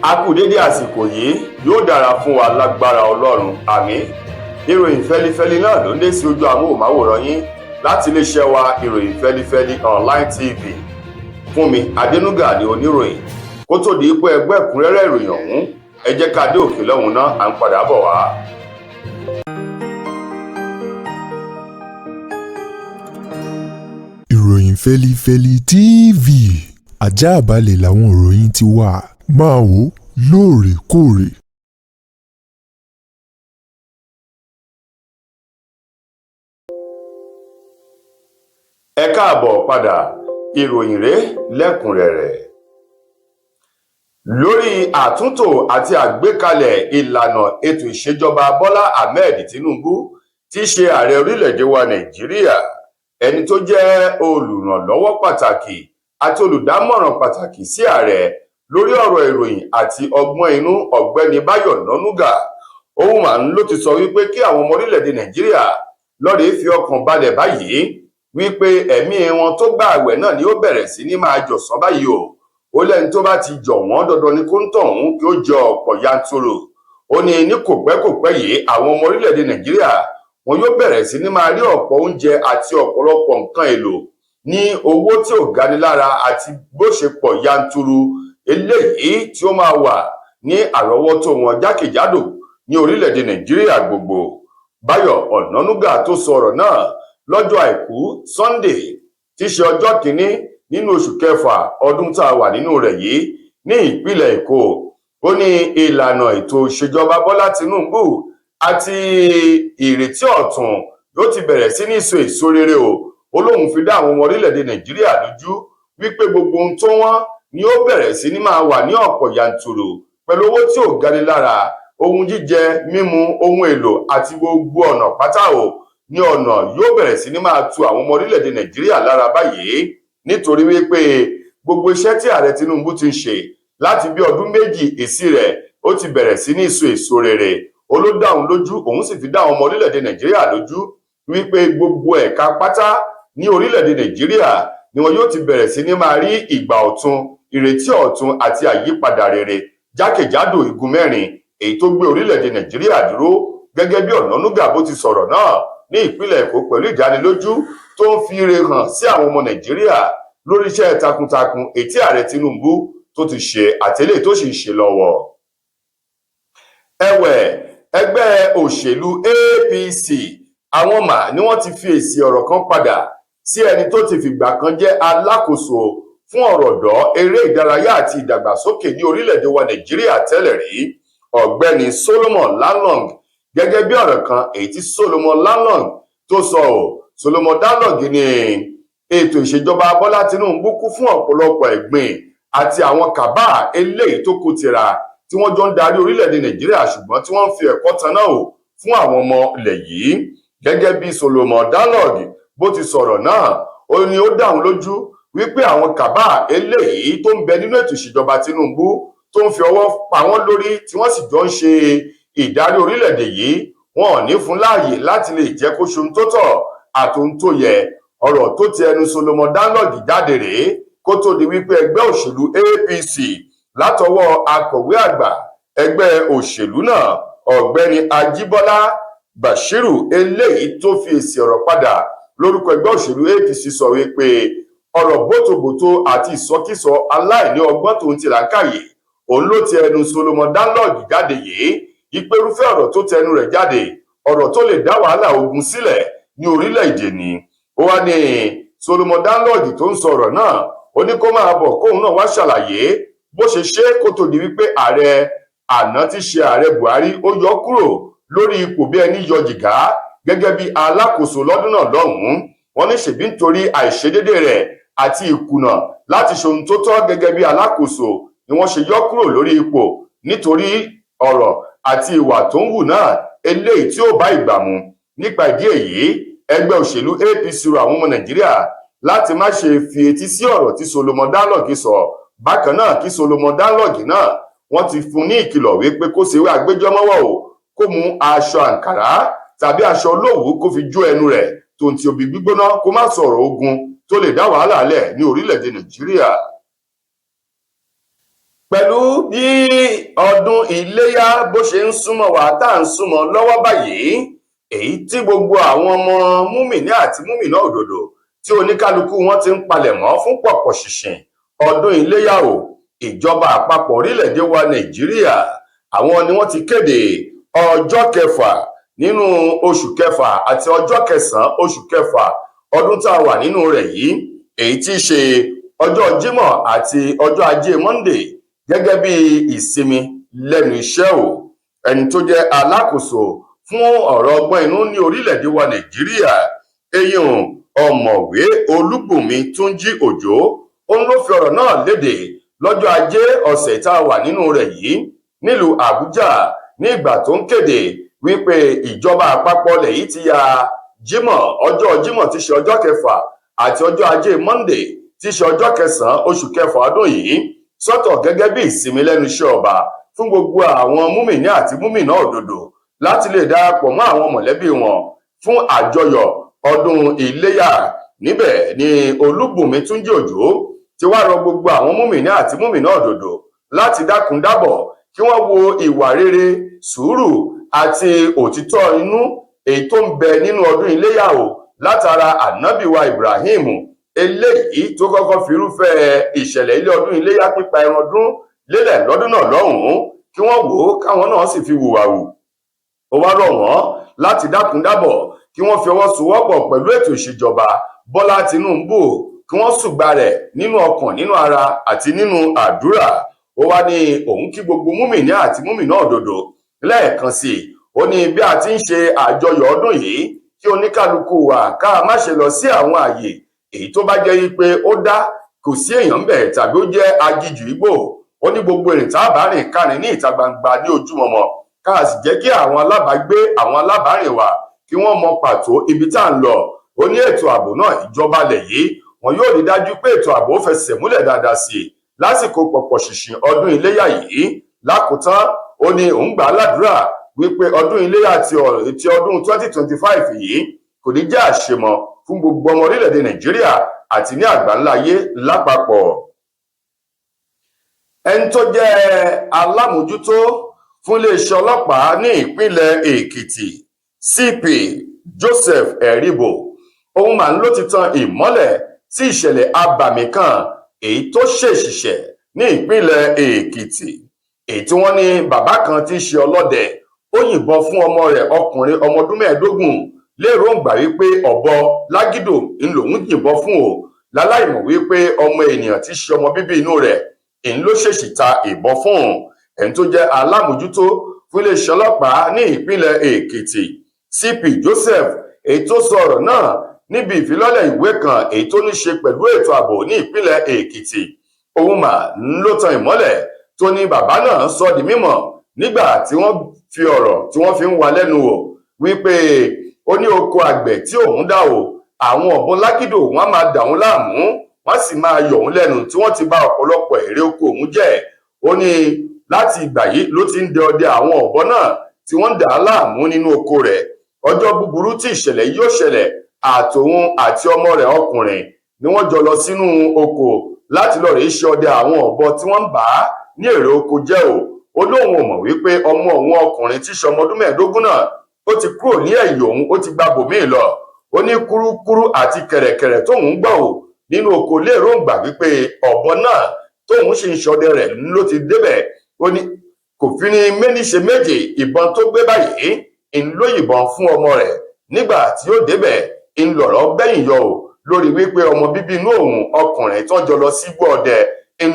A kú dédé àsìkò yìí, yóò dára fún wa lágbára Ọlọ́run, àmín. Ìròyìn fẹ́lifẹ́li náà ló ń dé sí ojú amóhùnmáwòrán yín láti iléeṣẹ́ wa ìròyìn fẹ́lifẹ́li online tv. Fúnmi Adénúgà ni oníròyìn. Kó tó di pé ẹgbẹ́ ẹ̀kúnrẹ́rẹ́ ìròyìn ọ̀hún, ẹ jẹ́ ká dé òkè lọ́hùn náà, à ń padà bọ̀ wá. Ìròyìn fẹ́lifẹ́li TV, àjààbálẹ̀ làwọn ìròyìn ti wà, máa wò lóòrèkóòrè. Ẹ káàbọ̀ padà, ìròyìn rèé lẹ́kùnrẹ́rẹ́. Lórí àtúntò àti àgbékalẹ̀ ìlànà ètò ìṣèjọba Bọ́lá Ahmed Tinubu tí í ṣe ààrẹ orílẹ̀-èdè wa Nàìjíríà, ẹni tó jẹ́ olùrànlọ́wọ́ pàtàkì àti olùdámọ̀ràn pàtàkì sí ààrẹ lórí ọ̀rọ̀ ìròyìn àti ọgbọ́n inú, ọ̀gbẹ́ni Báyọ̀ Ọ̀nànúgà, òun ló ti sọ wípé kí àwọn ọmọ orílẹ̀-èdè Nàìjíríà lọ́ọ̀rẹ́ fi ọkàn balẹ̀ báyìí wípé ẹ̀mí wọn tó gba àwẹ̀ náà ni ó bẹ̀rẹ̀ sí ní máa jọ̀sán báyìí o. Ó lẹ́ni tó bá ti jọ̀ wọ́n dandan ni kó ń tọ̀hún kí ó jẹ ọ̀pọ̀ yanturu. Ó ní kò pẹ́ yìí àwọn ọmọ orílẹ̀-èdè Nàìjíríà wọn yóò bẹ̀rẹ̀ sí ní máa rí ọ̀pọ̀ oúnjẹ àti ọ̀pọ̀lọpọ̀ nǹkan èlò ní owó tí ò gani lára àti bó ṣe pọ̀ yanturu eléyìí tí ó máa wà ní àrọ́wọ́tó wọn jákèjádò ní orílẹ̀-èdè Nàìjíríà gbogbo. Báyọ̀ Ọ̀nànúgà tó sọ ọ̀rọ̀ náà lọ́jọ́ àìkú Sunday tí í ṣe ọjọ́ kìíní nínú oṣù kẹfà ọdún tá a wà nínú rẹ̀ yìí ní ìpínlẹ̀ Èkó. Ó ní ìlànà ètò ìṣèjọba Bọ́lá Tinubu àti ìrètí ọ̀tun yóò ti bẹ̀rẹ̀ sí ní so èso rere o. Ó lóun fi dá àwọn ọmọ orílẹ̀-èdè Nàìjíríà lójú wípé gbogbo ohun tó wọ́n ni ó bẹ̀rẹ̀ sí ní máa wà ní ọ̀pọ̀ yanturu pẹ̀lú owó tí ò gani lára, ohun jíjẹ, mímu, ohun èlò àti gbogbo ọ̀nà pátá o ní ọ̀nà yóò bẹ̀rẹ̀ sí ní máa tu àwọn ọmọ orílẹ̀-èdè Nàìjíríà lára báyìí, nítorí wípé gbogbo iṣẹ́ tí ààrẹ Tinubu ti ń ṣe láti bí ọdún méjì èsì rẹ̀ ó ti bẹ̀rẹ̀ sí ní so èso rere. Ó ló dá òun lójú, òun sì fi dá àwọn ọmọ orílẹ̀-èdè Nàìjíríà lójú wípé gbogbo ẹ̀ka pátá ní orílẹ̀-èdè Nàìjíríà ni wọn yóò ti bẹ̀rẹ̀ sí ní máa rí ìgbà ọ̀tun, ìrètí ọ̀tun àti àyípadà rere jákèjádò igun mẹ́rin èyí tó gbé orílẹ̀-èdè Nàìjíríà dúró. Gẹ́gẹ́ bí Ọ̀nànúgà bó ti sọ̀rọ̀ náà ní ìpínlẹ̀ Èkó pẹ̀lú ìdánilójú tó ń fi ire hàn sí àwọn ọmọ Nàìjíríà lórí iṣẹ́ takuntakun ètí ààrẹ Tinubu tó ti ṣe àtẹlé tó sì ń ṣe lọ́wọ́. Ẹ̀wẹ̀, ẹgbẹ́ òṣèlú APC àwọn ni wọ́n ti fi èsì ọ̀rọ̀ kan padà sí ẹni tó ti fìgbà kan jẹ́ alákòóso fún ọ̀rọ̀ ọ̀dọ́, eré ìdárayá àti ìdàgbàsókè ní orílẹ̀-èdè wa Nàìjíríà tẹ́lẹ̀ rí, ọ̀gbẹ́ni Solomon Lalong, gẹ́gẹ́ bí ọ̀rọ̀ kan èyí tí Solomon Lalong tó sọ ọ́. Solomon Lalong ní ètò ìṣèjọba Bọ́lá Tinubu kú fún ọ̀pọ̀lọpọ̀ ẹ̀gbin àti àwọn kàbá eléyìí tó kó tira tí wọ́n jọ ń darí orílẹ̀-èdè Nàìjíríà ṣùgbọ́n tí wọ́n ń fi ẹ̀kọ́ tanná o fún àwọn ọmọ ilẹ̀ yìí. Gẹ́gẹ́ bí Solomon Lalong bó ti sọ̀rọ̀ náà, ó ní ó dá òun lójú wípé àwọn kàbá eléyìí tó ń bẹ nínú ètò ìṣèjọba Tinubu tó ń fi ọwọ́ pa wọ́n lórí tí wọ́n sì jọ ń ṣe ìdarí orílẹ̀-èdè yìí, wọn ò ní fún láàyè láti lè jẹ́ kó ṣe ohun tó tọ́ àtòhun tó yẹ. Ọ̀rọ̀ tó ti ẹnu Solomon Lalong jáde rèé kó tó di wípé ẹgbẹ́ òṣèlú APC látọwọ́ akọ̀wé àgbà ẹgbẹ́ òṣèlú náà ọ̀gbẹ́ni Ajíbọ́lá Bashiru eléyìí tó fi èsì ọ̀rọ̀ padà lórúkọ ẹgbẹ́ òṣèlú APC sọ wípé ọ̀rọ̀ bótobòto àti ìsọkísọ aláìní ọgbọ́n tó ń ti làákàyè òun ló ti ẹnu Solomon Lalong jáde yìí. Ìpérúfẹ́ ọ̀rọ̀ tó tẹnu rẹ̀ jáde, ọ̀rọ̀ tó lè dá wàhálà ogun sílẹ̀ ní orílẹ̀-èdè ni. Ó wá ní Solomon Lalong tó ń sọ̀rọ̀ náà, ó ní kó máa bọ̀ kóun náà wá ṣàlàyé bó ṣe ṣe kó tó di wípé ààrẹ àná tí ṣe ààrẹ Buhari ó yọ kúrò lórí ipò bí ẹni yọ jìgá gẹ́gẹ́ bí alákòóso lọ́dún náà lọ́hùn-ún. Wọ́n ní ṣèbí nítorí àìṣedédé rẹ̀ àti ìkùnà láti ṣe ohun tó tọ́ gẹ́gẹ́ bí alákòóso ni wọ́n ṣe yọ kúrò lórí ipò nítorí ọ̀rọ̀ àti ìwà tó ń hù náà eléyìí tí ó bá ìgbà mu. Nípa ìdí èyí, ẹgbẹ́ òṣèlú APC rọ àwọn ọmọ Nàìjíríà láti má ṣe fi etí sí ọ̀rọ̀ tí Solomon Lalong sọ. Bákan náà kí Solomon Lalong náà wọ́n ti fún ní ìkìlọ̀ wípé kó ṣe wé agbẹjọ́mọ́wọ́ o, kó mú aṣọ àǹkàrá tàbí aṣọ olówùú kó fi jó ẹnu rẹ̀ tó ń ti òbí gbígbóná kó má sọ̀rọ̀ ogun tó lè dá wàhálà lẹ̀ ní orílẹ̀-èdè Nàìjíríà. pẹ̀lú bí ọdún iléyá bó ṣe ń súnmọ́ wa tá à ń súnmọ́ lọ́wọ́ báyìí, èyí tí gbogbo àwọn ọmọ múmìnì àti múmìnà òdòdó tí oníkálukú wọn ti ń palẹ̀mọ́ fún pọ̀pọ̀ ṣìnṣìn ọdún iléyá o, ìjọba àpapọ̀ orílẹ̀-èdè wa Nàìjíríà àwọn ni wọ́n ti kéde ọjọ́ kẹfà nínú oṣù kẹfà àti ọjọ́ kẹsàn-án oṣù kẹfà ọdún tá a wà nínú rẹ̀ yìí, èyí tí í ṣe ọjọ́ Jímọ̀ àti ọjọ́ Ajé Monday gẹ́gẹ́ bí ìsinmi lẹ́nu iṣẹ́ o. Ẹni tó jẹ́ alákòóso fún ọ̀rọ̀ ọgbọ́n inú ní orílẹ̀-èdè wa Nàìjíríà, eyín ọ̀mọ̀wé Olúbùnmi Túnjí Òjó, òun ló fi ọ̀rọ̀ náà léde lọ́jọ́ Ajé ọ̀sẹ̀ tá a wà nínú rẹ̀ yìí nílùú Àbújá ní ìgbà tó ń kéde wípé ìjọba àpapọ̀ ilẹ̀ yìí ti ya ọjọ́ Jímọ̀ tí ṣe ọjọ́ kẹfà àti ọjọ́ Ajé Monday tí ṣe ọjọ́ kẹsàn-án oṣù kẹfà ọdún yìí sọ́tọ̀ gẹ́gẹ́ bí ìsinmi lẹ́nu iṣẹ́ ọba fún gbogbo àwọn múmìnì àti múmìnà òdodo láti lè darapọ̀ mọ́ àwọn mọ̀lẹ́bí wọn fún àjọyọ̀ ọdún iléyá. Níbẹ̀ ni Olúbùnmi Túnjí Òjó ti wá rọ gbogbo àwọn múmìnì àti múmìnà òdodo láti dákun dábọ̀ kí wọ́n wo ìwà rere, sùúrù àti òtítọ́ inú èyí tó ń bẹ nínú ọdún iléyá o látara ànábì wa Ibrahim, eléyìí tó kọ́kọ́ fi irúfẹ́ ìṣẹ̀lẹ̀ ilé ọdún iléyá pípa ẹran ọdún lélẹ̀ lọ́dún náà lọ́hùn-ún kí wọ́n wò ó káwọn náà sì fi hùwà hù. Ó wá rọ̀ wọ́n láti dákun dábọ̀ kí wọ́n fi ọwọ́ sowọ́pọ̀ pẹ̀lú ètò ìṣèjọba Bọ́lá Tinubu kí wọ́n ṣùgbà rẹ̀ nínú ọkàn, nínú ara àti nínú àdúrà. Ó wá ní òun kí gbogbo múmìnì àti múmìnà òdodo lẹ́ẹ̀kan sí i. Ó ní bí a ti ń ṣe àjọyọ̀ ọdún yìí kí oníkálukú wa ká má ṣe lọ sí àwọn ààyè èyí tó bá jẹ́ pé ó dá kò sí èèyàn ńbẹ̀ tàbí ó jẹ́ agijù igbó. Ó ní gbogbo ìrìn tá a bá rìn ká rìn ní ìta gbangba ní ojúmọmọ ká sì jẹ́ kí àwọn alábàágbé àwọn alábàárìn wa kí wọ́n mọ pàtó ibi tá à ń lọ. Ó ní ètò ààbò náà ìjọba lẹ̀ yìí wọn yóò rí dájú pé ètò ààbò fẹsẹ̀ múlẹ̀ dáadáa sí i lásìkò pọ̀pọ̀ ṣìnṣìn ọdún iléyá yìí. Lákòótán ó ní òun gbà á ládùúrà wípé ọdún iléyá ti ọdún 2025 yìí kò ní jẹ́ àṣemọ fún gbogbo ọmọ orílẹ̀-èdè Nàìjíríà àti ní àgbáńlá ayé lápapọ̀. Ẹni tó jẹ́ alámòjútó fún iléeṣẹ́ ọlọ́pàá ní ìpínlẹ̀ Èkìtì, CP Joseph Eribo, òun mà ló ti tan ìmọ́lẹ̀ sí ìṣẹ̀lẹ̀ abàmì kan èyí tó ṣèṣìṣẹ̀ ní ìpínlẹ̀ Èkìtì, èyí tí wọ́n ní bàbá kan tí í ṣe ọlọ́dẹ ó yìnbọn fún ọmọ rẹ̀ ọkùnrin ọmọ ọdún 15 lérògbà wípé ọ̀bọ lágídò ńlòún yìnbọn fún o, láláìmọ̀ wípé ọmọ ènìyàn tí í ṣe ọmọ bíbí inú rẹ̀ ló ṣèṣì ta ìbọn fún un. Ẹni tó jẹ́ alámòjútó fún iléeṣẹ́ ọlọ́pàá ní ìpínlẹ̀ Èkìtì, CP Joseph, èyí tó sọ ọ̀rọ̀ náà níbi ìfilọ́lẹ̀ ìwé kan èyí tó ní ṣe pẹ̀lú ètò ààbò ní ìpínlẹ̀ Èkìtì. Òun mà ló tan ìmọ́lẹ̀ tó ní bàbá náà sọ di mímọ̀ nígbà tí wọ́n fi ọ̀rọ̀ tí wọ́n fi ń wá lẹ́nu wò wípé ó ní oko àgbẹ̀ tí òun dá o, àwọn ọ̀bọ lágídò wọn máa dà òun láàmú wọ́n sì máa yọ òun lẹ́nu tí wọ́n ti bà ọ̀pọ̀lọpọ̀ èrè oko òun jẹ́. Ó ní láti ìgbà yìí ló ti ń dẹ ọdẹ àwọn ọ̀bọ náà tí wọ́n ń dà á láàmú nínú oko rẹ̀. Ọjọ́ búburú tí ìṣẹ̀lẹ̀ yóò ṣẹlẹ̀ àtòun àti ọmọ rẹ̀ ọkùnrin ni wọ́n jọ lọ sínú oko láti lọ rèé ṣe ọdẹ àwọn ọ̀bọ tí wọ́n ń bà á ní èrè oko jẹ́ o. Ó lóun ò mọ̀ wípé ọmọ òun ọkùnrin tí í ṣe ọmọ ọdún 15 náà ó ti kúrò ní ẹ̀yìn òun, ó ti gba bòmíì lọ. Ó ní kúrúkúrú àti kẹ̀rẹ̀kẹ̀rẹ̀ tóun gbọ́ ò nínú oko lérògbà wípé ọ̀bọ náà tóun ṣe ń ṣọdẹ rẹ̀ ló ti débẹ̀. Ó ní kò fi ní méní ṣe méje, ìbọn tó gbé báyìí ló yìnbọn fún ọmọ rẹ̀. Nígbà tí ó débẹ̀ ńlọrọ̀ bẹ́yìn yọ ò lórí wípé ọmọ bíbí inú òun ọkùnrin tó jọ lọ sígbó ọdẹ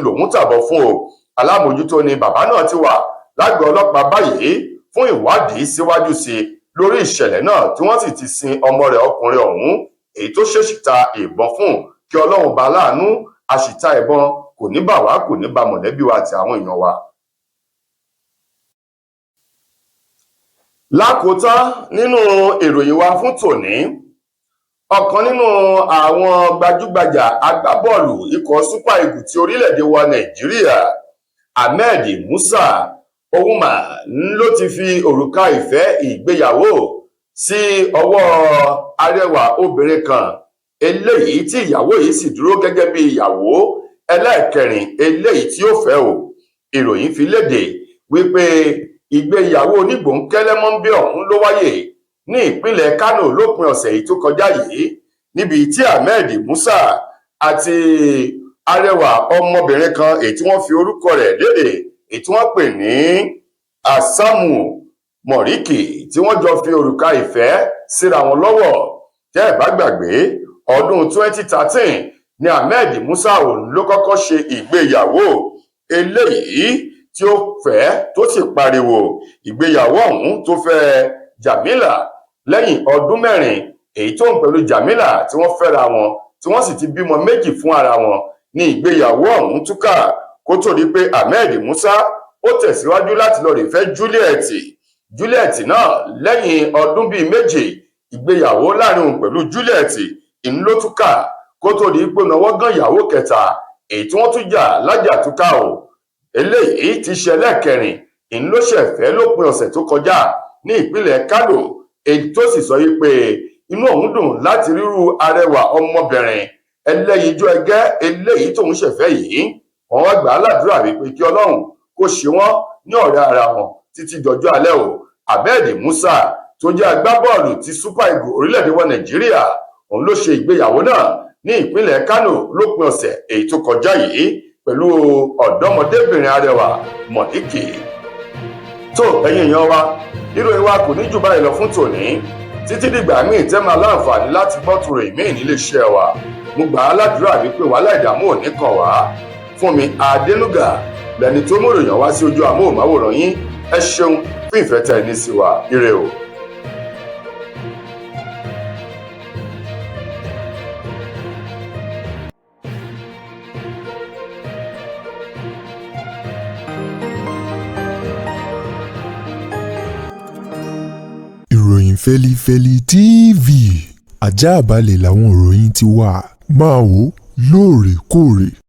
lòun tàbọ̀ fún o. Alámòjútó ni bàbá náà ti wà lágọ̀ọ́ ọlọ́pàá báyìí fún ìwádìí síwájú sí i lórí ìṣẹ̀lẹ̀ náà tí wọ́n sì ti sin ọmọ rẹ̀ ọkùnrin ọ̀hún èyí tó ṣèṣì ta ìbọn fún. Kí Ọlọ́run bá láàánú, àṣìta ìbọn kò ní bà wá, kò ní bà mọ̀lẹ́bí wa àti àwọn èèyàn wa. Lákòótán nínú ìròyìn wa fún tòní, ọ̀kan nínú àwọn gbajúgbajà agbábọ́ọ̀lù ikọ̀ Super Eagles ti orílẹ̀-èdè wa Nàìjíríà, Ahmed Musa, òun mà ló ti fi òrùka ìfẹ́ ìgbéyàwó sí ọwọ́ arẹwà obìnrin kan eléyìí tí ìyàwó yìí sì dúró gẹ́gẹ́ bí ìyàwó ẹlẹ́ẹ̀kẹrin eléyìí tí ó fẹ́ o. ìròyìn fi léde wípé ìgbéyàwó onígbòńkẹ́lẹ́mọ́ńbé ọ̀hún ló wáyé ní ìpínlẹ̀ Kánò lópin ọ̀sẹ̀ yìí tó kọjá yìí, níbi tí Ahmed Musa àti arẹwà ọmọbìnrin kan èyí tí wọ́n fi orúkọ rẹ̀ léde èyí tí wọ́n pè ní Asamu Mọ̀ríkì tí wọ́n jọ fi òrùka ìfẹ́ síra wọn lọ́wọ́. Tẹ́ ẹ̀ bá gbàgbé, ọdún 2013 ni Ahmed Musa òun ló kọ́kọ́ ṣe ìgbéyàwó eléyìí tí ó fẹ́ tó sì pariwo. Ìgbéyàwó ọ̀hún tó fẹ́ Jamila lẹ́yìn ọdún 4 èyí tó ń pẹ̀lú Jamila tí wọ́n fẹ́ra wọn tí wọ́n sì ti bímọ 2 fún ara wọn ní ìgbéyàwó ọ̀hún túká kó tó di pé Ahmed Musa ó tẹ̀síwájú láti lọ rè fẹ́ Juliet náà lẹ́yìn ọdún bíi 2 ìgbéyàwó láàrin òun pẹ̀lú Juliet ìlú ló túká kó tó di pé náwó gan ìyàwó kẹta èyí tí wọ́n tún jà lájà túká o. Eléyìí ti ṣẹlẹ̀ kẹrin ìlú ló ṣẹ̀fẹ́ lópin ọ̀sẹ̀ tó kọjá ní ìpínlẹ̀ Kánò, èyí tó sì sọ wípé inú òun dùn láti rírú arẹwà ọmọbìnrin ẹlẹ́yinjú ẹgẹ́ eléyìí tóun ṣẹ̀fẹ́ yìí. Wọ́n wá gbà á ládùúrà wípé kí Ọlọ́run kó ṣe wọ́n ní ọ̀rẹ́ ara wọn títí dọjọ́ alẹ́ o. Ahmed Musa tó jẹ́ agbábọ́ọ̀lù ti Super Eagles orílẹ̀-èdè wa Nàìjíríà òun ló ṣe ìgbéyàwó náà ní ìpínlẹ̀ Kánò lópin ọ̀sẹ̀ èyí tó kọjá yìí pẹ̀lú ọ̀dọ́mọdébìnrin arẹwà Mọ̀ríkì. Tó ẹ̀yin èèyàn wa, ìròyìn wa kò ní jù báyìí lọ fún tòní. Títí dìgbà míì tẹ́ máa láǹfààní láti gbọ́ tòrò ìmíì nílé iṣẹ́ wa. Mo gbà á ládùúrà wípé wàhálà ìdààmú ò ní kàn wá. Fúnmi Adénúgà lẹni tó mú ìròyìn wá sí ojú amóhùnmáwòrán yín. Ẹ ṣeun fún ìfẹ́ tẹ́ ẹ ní sí wa. Ire o. Ìròyìn Fẹ́lifẹ́li TV àjààbálẹ̀ làwọn ìròyìn ti wà. Máa wò lóòrèkóòrè.